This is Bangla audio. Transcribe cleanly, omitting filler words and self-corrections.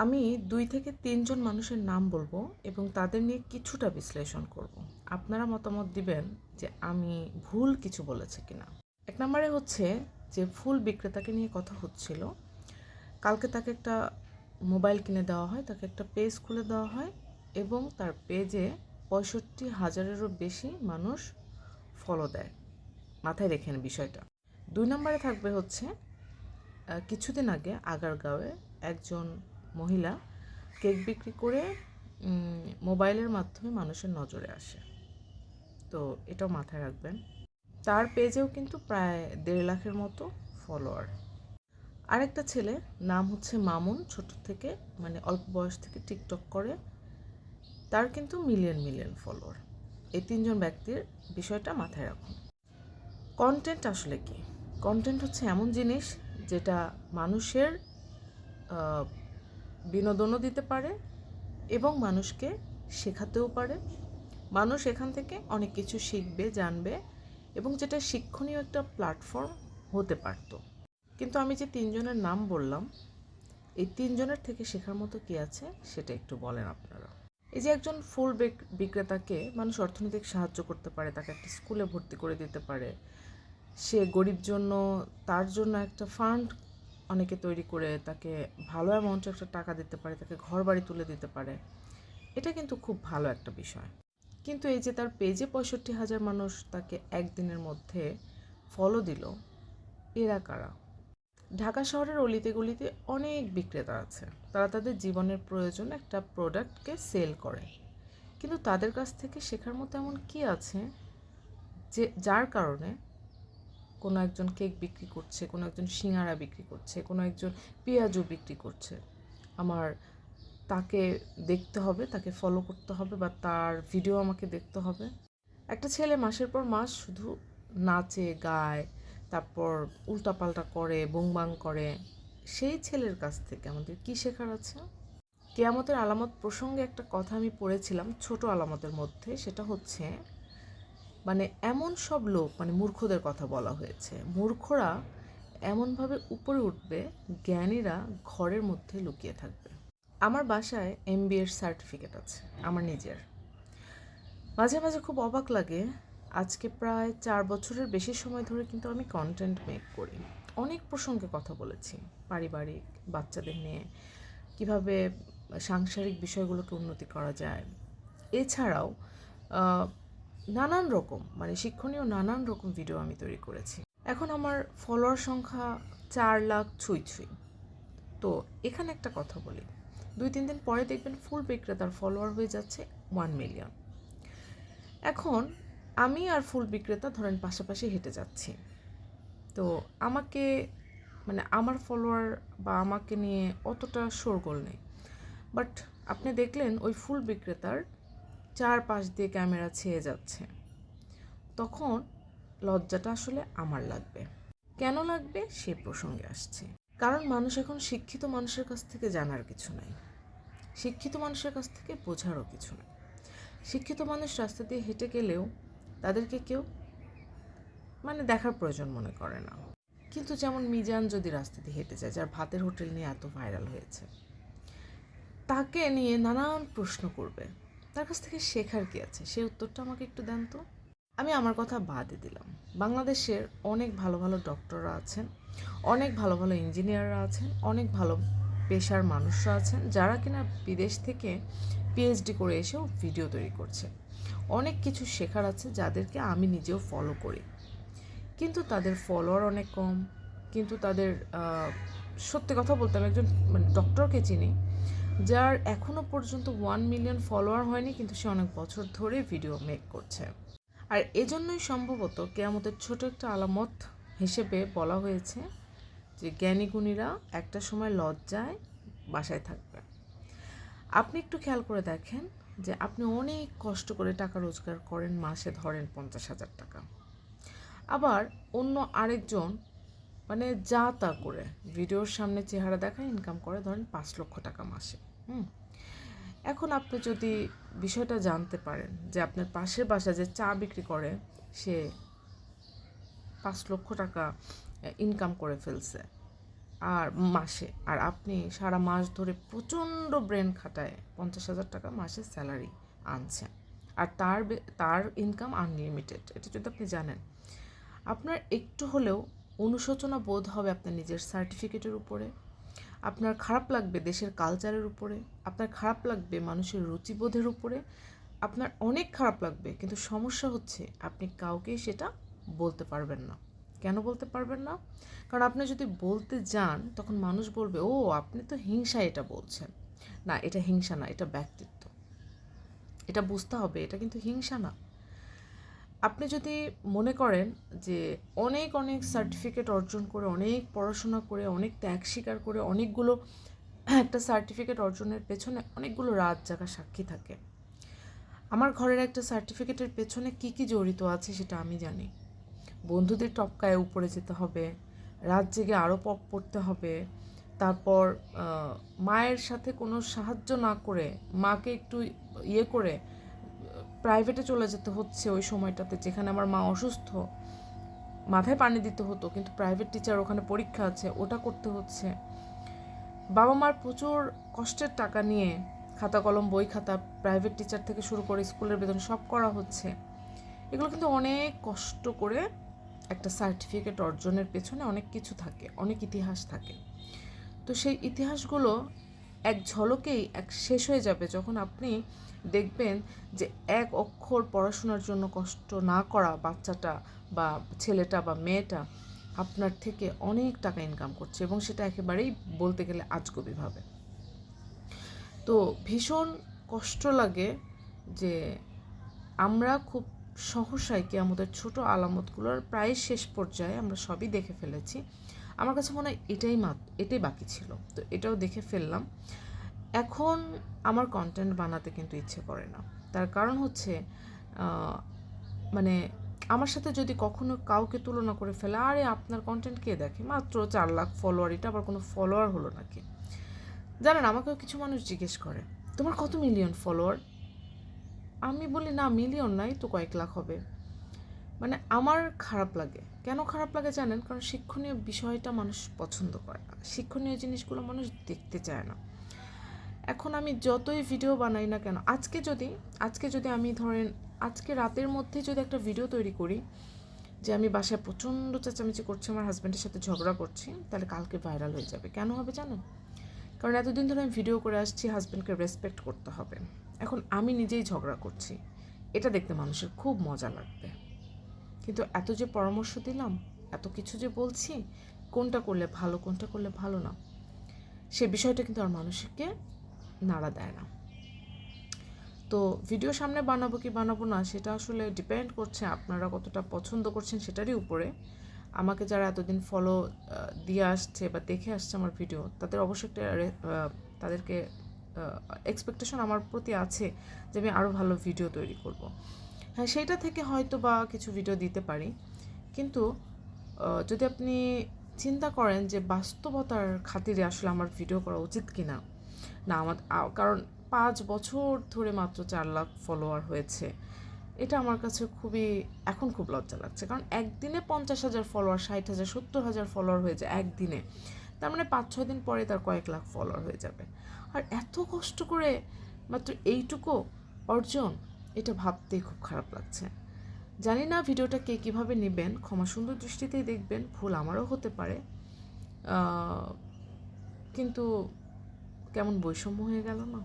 আমি ২ থেকে ৩ জন মানুষের নাম বলবো এবং তাদের নিয়ে কিছুটা বিশ্লেষণ করব। আপনারা মতামত দিবেন যে আমি ভুল কিছু বলেছি কিনা। ১ নম্বরে হচ্ছে যে ফুল বিক্রেতাকে নিয়ে কথা হচ্ছিল। কালকে তাকে একটা মোবাইল কিনে দেওয়া হয়, তাকে একটা পেজ খুলে দেওয়া হয় এবং তার পেজে ৬৫,০০০-এরও বেশি মানুষ ফলো দেয়। মাথায় রেখেন বিষয়টা। ২ নম্বরে থাকবে হচ্ছে কিছুদিন আগে আগারগাঁওয়ে একজন মহিলা কেক বিক্রি করে মোবাইলের মাধ্যমে মানুষের নজরে আসে। তো এটাও মাথায় রাখবেন। তার পেজেও কিন্তু প্রায় ১.৫ লাখের মতো ফলোয়ার। আরেকটা ছেলে নাম হচ্ছে মামুন, ছোট থেকে মানে অল্প বয়স থেকে টিকটক করে, তার কিন্তু মিলিয়ন মিলিয়ন ফলোয়ার। এই ৩ জন ব্যক্তির বিষয়টা মাথায় রাখুন। কন্টেন্ট আসলে কি? কন্টেন্ট হচ্ছে এমন জিনিস যেটা মানুষের বিনোদনও দিতে পারে এবং মানুষকে শেখাতেও পারে। মানুষ এখান থেকে অনেক কিছু শিখবে, জানবে এবং যেটা শিক্ষণীয় একটা প্ল্যাটফর্ম হতে পারত। কিন্তু আমি যে ৩ জনের নাম বললাম, এই ৩ জনের থেকে শেখার মতো কী আছে সেটা একটু বলেন আপনারা। এই যে একজন ফুল বিক্রেতাকে মানুষ অর্থনৈতিক সাহায্য করতে পারে, তাকে একটা স্কুলে ভর্তি করে দিতে পারে, সে গরিব জন্য তার জন্য একটা ফান্ড অনেকে তৈরি করে তাকে ভালো অ্যামাউন্টের একটা টাকা দিতে পারে, তাকে ঘর বাড়ি তুলে দিতে পারে। এটা কিন্তু খুব ভালো একটা বিষয়। কিন্তু এই যে তার পেজে ৬৫,০০০ মানুষ তাকে একদিনের মধ্যে ফলো দিল, এরা কারা? ঢাকা শহরের অলিতে গলিতে অনেক বিক্রেতা আছে, তারা তাদের জীবনের প্রয়োজন একটা প্রোডাক্টকে সেল করে। কিন্তু তাদের কাছ থেকে শেখার মতো এমন কি আছে যে যার কারণে কোনো একজন কেক বিক্রি করছে, কোনো একজন সিঙ্গারা বিক্রি করছে, কোনো একজন পেঁয়াজু বিক্রি করছে, আমার তাকে দেখতে হবে, তাকে ফলো করতে হবে বা তার ভিডিও আমাকে দেখতে হবে? একটা ছেলে মাসের পর মাস শুধু নাচে, গায়, তারপর উল্টাপাল্টা করে, বুংবাং করে, সেই ছেলের কাছ থেকে আমাদের কী শেখার আছে? কিয়ামতের আলামত প্রসঙ্গে একটা কথা আমি পড়েছিলাম ছোট আলামতের মধ্যে, সেটা হচ্ছে মানে এমন সব লোক, মানে মূর্খদের কথা বলা হয়েছে, মূর্খরা এমনভাবে উপরে উঠবে, জ্ঞানীরা ঘরের মধ্যে লুকিয়ে থাকবে। আমার বাসায় MBA-র সার্টিফিকেট আছে, আমার নিজের। মাঝে মাঝে খুব অবাক লাগে, আজকে প্রায় ৪ বছরের বেশি সময় ধরে কিন্তু আমি কন্টেন্ট মেক করি। অনেক প্রসঙ্গে কথা বলেছি, পারিবারিক, বাচ্চাদের নিয়ে, কিভাবে সাংসারিক বিষয়গুলোকে উন্নতি করা যায়। এছাড়াও নানান রকম মানে শিক্ষণীয় নানান রকম ভিডিও আমি তৈরি করেছি। এখন আমার ফলোয়ার সংখ্যা ৪ লাখ ছুঁই ছুঁই। তো এখানে একটা কথা বলি, ২-৩ দিন পরে দেখবেন ফুল বিক্রেতার ফলোয়ার হয়ে যাচ্ছে 1 মিলিয়ন। এখন আমি আর ফুল বিক্রেতা ধরেন পাশাপাশি হেঁটে যাচ্ছি, তো আমাকে মানে আমার ফলোয়ার বা আমাকে নিয়ে অতটা শোরগোল নেই, বাট আপনি দেখলেন ওই ফুল বিক্রেতার ৪ পাশ দিয়ে ক্যামেরা ছেয়ে যাচ্ছে, তখন লজ্জাটা আসলে আমার লাগবে। কেন লাগবে সে প্রসঙ্গে আসছে। কারণ মানুষ এখন শিক্ষিত মানুষের কাছ থেকে জানার কিছু নাই, শিক্ষিত মানুষের কাছ থেকে বোঝারও কিছু নাই। শিক্ষিত মানুষ রাস্তা দিয়ে হেঁটে গেলেও তাদেরকে কেউ মানে দেখার প্রয়োজন মনে করে না। কিন্তু যেমন মিজান যদি রাস্তা দিয়ে হেঁটে যায়, যার ভাতের হোটেল নিয়ে এত ভাইরাল হয়েছে, তাকে নিয়ে নানান প্রশ্ন করবে, তার কাছ থেকে শেখার কি আছে? সেই উত্তরটা আমাকে একটু দেন তো। আমি আমার কথা বাদই দিলাম, বাংলাদেশের অনেক ভালো ভালো ডক্টররা আছেন, অনেক ভালো ভালো ইঞ্জিনিয়াররা আছেন, অনেক ভালো পেশার মানুষরা আছেন, যারা কিনা বিদেশ থেকে PhD করে এসেও ভিডিও তৈরি করছে। অনেক কিছু শেখার আছে যাদেরকে আমি নিজেও ফলো করি, কিন্তু তাদের ফলোয়ার অনেক কম। কিন্তু তাদের সত্যি কথা বলতে আমি একজন মানে ডক্টরকে চিনি, যার এখনও পর্যন্ত 1 মিলিয়ন ফলোয়ার হয়নি, কিন্তু সে অনেক বছর ধরে ভিডিও মেক করছে। আর এজন্যই সম্ভবত কিয়ামতের ছোট একটা আলামত হিসেবে বলা হয়েছে যে জ্ঞানীগুণীরা একটা সময় লজ্জায় বাসায় থাকবে। আপনি একটু খেয়াল করে দেখেন যে আপনি অনেক কষ্ট করে টাকা রোজগার করেন, মাসে ধরেন 50,000 টাকা, আবার অন্য আরেকজন মানে যা তা করে ভিডিওর সামনে চেহারা দেখায় ইনকাম করে ধরেন ৫ লক্ষ টাকা মাসে। এখন আপনি যদি বিষয়টা জানতে পারেন যে আপনার পাশের বাসা যে চা বিক্রি করে সে ৫ লক্ষ টাকা ইনকাম করে ফেলছে, আর মাসে, আর আপনি সারা মাস ধরে প্রচণ্ড ব্রেন খাটায় 50,000 টাকা মাসে স্যালারি আনছেন, আর তার ইনকাম আনলিমিটেড, এটা যদি আপনি জানেন, আপনার একটু হলেও অনুশোচনা বোধ হবে আপনার নিজের সার্টিফিকেটের উপরে, আপনার খারাপ লাগবে দেশের কালচারের উপরে, আপনার খারাপ লাগবে মানুষের রুচিবোধের উপরে, আপনার অনেক খারাপ লাগবে। কিন্তু সমস্যা হচ্ছে আপনি কাউকেই সেটা বলতে পারবেন না। কেন বলতে পারবেন না? কারণ আপনি যদি বলতে যান তখন মানুষ বলবে, ও আপনি তো হিংসা এটা বলছেন। না, এটা হিংসা না, এটা ব্যক্তিত্ব। এটা বুঝতে হবে, এটা কিন্তু হিংসা না। আপনি যদি মনে করেন যে অনেক অনেক সার্টিফিকেট অর্জন করে, অনেক পড়াশোনা করে, অনেক ত্যাগ স্বীকার করে, অনেকগুলো একটা সার্টিফিকেট অর্জনের পেছনে অনেকগুলো রাত জাগা সাক্ষী থাকে। আমার ঘরের একটা সার্টিফিকেটের পেছনে কী কী জড়িত আছে সেটা আমি জানি। বন্ধুদের টপকায় উপরে যেতে হবে, রাত জেগে আরও পড়তে হবে, তারপর মায়ের সাথে কোনো সাহায্য না করে, মাকে একটু ইয়ে করে প্রাইভেটে চলে যেতে হচ্ছে ওই সময়টাতে, যেখানে আমার মা অসুস্থ, মাথায় পানি দিতে হতো, কিন্তু প্রাইভেট টিচার, ওখানে পরীক্ষা আছে, ওটা করতে হচ্ছে। বাবা মার প্রচুর কষ্টের টাকা নিয়ে খাতা কলম বই খাতা, প্রাইভেট টিচার থেকে শুরু করে স্কুলের বেতন সব করা হচ্ছে। এগুলো কিন্তু অনেক কষ্ট করে একটা সার্টিফিকেট অর্জনের পেছনে অনেক কিছু থাকে, অনেক ইতিহাস থাকে। তো সেই ইতিহাসগুলো এক ঝলকেই শেষ হয়ে যাবে যখন আপনি দেখবেন যে এক অক্ষর পড়াশোনার জন্য কষ্ট না করা বাচ্চাটা বা ছেলেটা বা মেয়েটা আপনার থেকে অনেক টাকা ইনকাম করছে, এবং সেটা একেবারেই বলতে গেলে আজগুবিভাবে। তো ভীষণ কষ্ট লাগে যে আমরা খুব সহসাই কি আমাদের ছোট আলামতগুলোর প্রায় শেষ পর্যায়ে আমরা সবই দেখে ফেলেছি। আমার কাছে মনে হয় এটাই বাকি ছিল, তো এটাও দেখে ফেললাম। এখন আমার কন্টেন্ট বানাতে কিন্তু ইচ্ছে করে না। তার কারণ হচ্ছে মানে আমার সাথে যদি কখনো কাউকে তুলনা করে ফেলে, আরে আপনার কন্টেন্ট কে দেখে, মাত্র 4 লাখ ফলোয়ার, এটা আবার কোনো ফলোয়ার হলো নাকি? জানেন, আমাকেও কিছু মানুষ জিজ্ঞেস করে, তোমার কত মিলিয়ন ফলোয়ার? আমি বলি, না মিলিয়ন নাই তো, কয়েক লাখ হবে। মানে আমার খারাপ লাগে। কেন খারাপ লাগে জানেন? কারণ শিক্ষণীয় বিষয়টা মানুষ পছন্দ করে না, শিক্ষণীয় জিনিসগুলো মানুষ দেখতে চায় না। এখন আমি যতই ভিডিও বানাই না কেন, আজকে যদি আমি ধরেন আজকে রাতের মধ্যে যদি একটা ভিডিও তৈরি করি যে আমি বাসায় প্রচণ্ড চেঁচামেচি করছি, আমার হাজব্যান্ডের সাথে ঝগড়া করছি, তাহলে কালকে ভাইরাল হয়ে যাবে। কেন হবে জানেন? কারণ এতদিন ধরে আমি ভিডিও করে আসছি, হাজব্যান্ডকে রেসপেক্ট করতে হবে। এখন আমি নিজেই ঝগড়া করছি, এটা দেখতে মানুষের খুব মজা লাগবে। কিন্তু এত যে পরামর্শ দিলাম, এত কিছু যে বলছি, কোনটা করলে ভালো কোনটা করলে ভালো না, সে বিষয়টা কিন্তু আর মানুষকে নাড়া দেয় না। তো ভিডিও সামনে বানাবো কি বানাবো না সেটা আসলে ডিপেন্ড করছে আপনারা কতটা পছন্দ করছেন সেটারই উপরে। আমাকে যারা এতদিন ফলো দিয়ে আসছে বা দেখে আসছে আমার ভিডিও, তাদের অবশ্যই একটা তাদেরকে এক্সপেকটেশন আমার প্রতি আছে যে আমি আরও ভালো ভিডিও তৈরি করব। হ্যাঁ, সেইটা থেকে হয়তো বা কিছু ভিডিও দিতে পারি, কিন্তু যদি আপনি চিন্তা করেন যে বাস্তবতার খাতিরে আসলে আমার ভিডিও করা উচিত কি না, না আমার, কারণ 5 বছর ধরে মাত্র 4 লাখ ফলোয়ার হয়েছে, এটা আমার কাছে এখন খুব লজ্জা লাগছে। কারণ একদিনে 50,000 ফলোয়ার, 60,000, 70,000 ফলোয়ার হয়ে যায় একদিনে, তার মানে 5-6 দিন পরে তার কয়েক লাখ ফলোয়ার হয়ে যাবে। আর এত কষ্ট করে মাত্র এইটুকু অর্জন, এটা ভাবতেই খুব খারাপ লাগছে। জানি না ভিডিওটা কে কীভাবে নেবেন, ক্ষমা সুন্দর দৃষ্টিতেই দেখবেন, ভুল আমারও হতে পারে, কিন্তু কেমন বৈষম্য হয়ে গেল না?